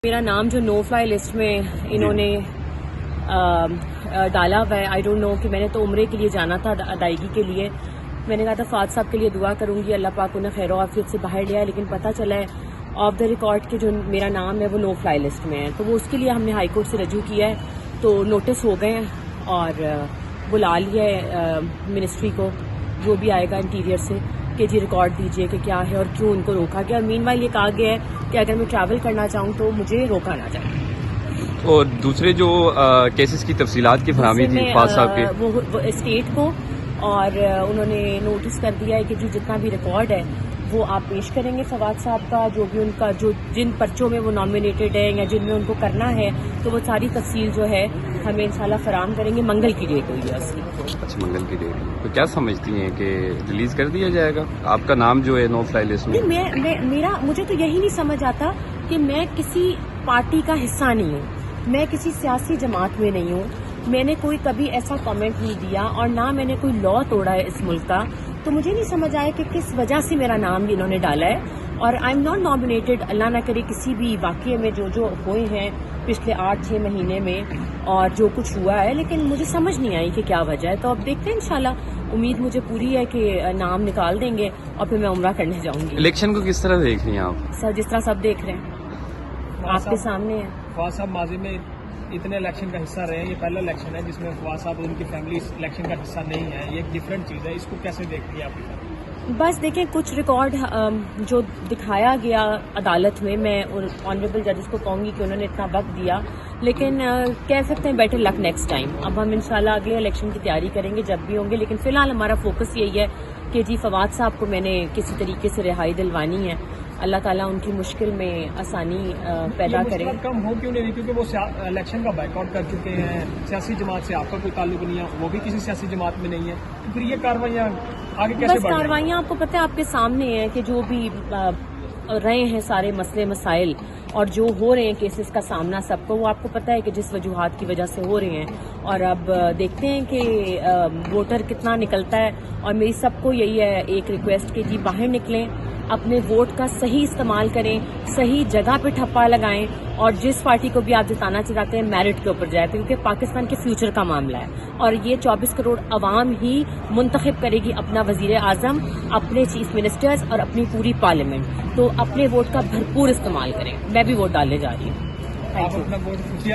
میرا نام جو نو فلائی لسٹ میں انہوں نے ڈالا ہوا ہے، آئی ڈونٹ نو کہ میں نے تو عمرے کے لیے جانا تھا ادائیگی کے لیے. میں نے کہا تھا فات صاحب کے لیے دعا کروں گی، اللہ پاک انہیں خیر و عافیت سے باہر لیا، لیکن پتہ چلا ہے آف دا ریکارڈ کے جو میرا نام ہے وہ نو فلائی لسٹ میں ہے. تو وہ اس کے لیے ہم نے ہائی کورٹ سے رجوع کیا ہے، تو نوٹس ہو گئے ہیں اور بلا لیا ہے منسٹری کو، جو بھی آئے گا انٹیریئر سے کہ جی ریکارڈ دیجئے کہ کیا ہے اور کیوں ان کو روکا گیا. اور مین وائل یہ کہا گیا ہے کہ اگر میں ٹریول کرنا چاہوں تو مجھے روکا نہ جائے. اور دوسرے جو کیسز کی تفصیلات کی فراہمی تھی فاض صاحب کی، وہ اسٹیٹ کو، اور انہوں نے نوٹس کر دیا ہے کہ جتنا بھی ریکارڈ ہے وہ آپ پیش کریں گے فواد صاحب کا، جو بھی ان کا جن پرچوں میں وہ نامینیٹڈ ہے یا جن میں ان کو کرنا ہے، تو وہ ساری تفصیل جو ہے ہمیں انشاءاللہ فراہم کریں گے. منگل کی ڈیٹ ہوئی ہے اس کی. اچھا منگل کی ڈیٹ. تو کیا سمجھتی ہیں کہ ریلیز کر دیا جائے گا؟ آپ کا نام جو ہے نو فلائی لسٹ میں. مجھے تو یہی نہیں سمجھ آتا کہ میں کسی پارٹی کا حصہ نہیں ہوں، میں کسی سیاسی جماعت میں نہیں ہوں، میں نے کوئی کبھی ایسا کامنٹ نہیں دیا اور نہ میں نے کوئی لا توڑا ہے اس ملک کا. تو مجھے نہیں سمجھ آیا کہ کس وجہ سے میرا نام بھی انہوں نے ڈالا ہے. اور آئی ایم ناٹ نامینیٹڈ، اللہ نہ کرے کسی بھی واقعے میں جو ہوئے ہیں پچھلے 8-6 مہینے میں اور جو کچھ ہوا ہے، لیکن مجھے سمجھ نہیں آئی کہ کیا وجہ ہے. تو اب دیکھتے ہیں انشاءاللہ، امید مجھے پوری ہے کہ نام نکال دیں گے اور پھر میں عمرہ کرنے جاؤں گی. الیکشن کو کس طرح دیکھ رہی ہیں آپ؟ سر جس طرح سب دیکھ رہے ہیں، آپ کے سامنے ہے. فواد صاحب ماضی میں اتنے الیکشن کا حصہ رہے ہیں، یہ پہلا الیکشن ہے جس میں فواد صاحب اور ان کی فیملی اس الیکشن کا حصہ نہیں ہے. یہ ایک ڈفرینٹ چیز ہے، اس کو کیسے دیکھ رہی ہے آپ کی فیملی؟ بس دیکھیں، کچھ ریکارڈ جو دکھایا گیا عدالت میں آنریبل ججز کو کہوں گی کہ انہوں نے اتنا وقت دیا، لیکن کہہ سکتے ہیں بیٹر لک نیکسٹ ٹائم. اب ہم انشاءاللہ اگلے الیکشن کی تیاری کریں گے جب بھی ہوں گے، لیکن فی الحال ہمارا فوکس یہی ہے کہ جی فواد صاحب کو میں نے کسی طریقے سے رہائی دلوانی ہے. اللہ تعالیٰ ان کی مشکل میں آسانی پیدا کرے. کم ہو کیوں نہیں؟ کیونکہ وہ الیکشن کا بائیک آؤٹ کر چکے ہیں، سیاسی جماعت سے آپ کا کوئی تعلق نہیں ہے، وہ بھی کسی سیاسی جماعت میں نہیں ہے، تو پھر یہ کاروائیاں آگے کیسے بس کاروائیاں آپ کو پتہ ہے آپ کے سامنے ہیں کہ جو بھی رہے ہیں سارے مسئلے مسائل اور جو ہو رہے ہیں کیسز کا سامنا سب کو، وہ آپ کو پتہ ہے کہ جس وجوہات کی وجہ سے ہو رہے ہیں. اور اب دیکھتے ہیں کہ ووٹر کتنا نکلتا ہے. اور میری سب کو یہی ہے ایک ریکویسٹ کہ جی باہر نکلیں، اپنے ووٹ کا صحیح استعمال کریں، صحیح جگہ پہ ٹھپا لگائیں، اور جس پارٹی کو بھی آپ جتانا چاہتے ہیں میرٹ کے اوپر جائے، کیونکہ پاکستان کے فیوچر کا معاملہ ہے. اور یہ 24 کروڑ عوام ہی منتخب کرے گی اپنا وزیر اعظم، اپنے چیف منسٹرز اور اپنی پوری پارلیمنٹ. تو اپنے ووٹ کا بھرپور استعمال کریں. میں بھی ووٹ ڈالنے جا رہی ہوں. آپ اپنا ووٹ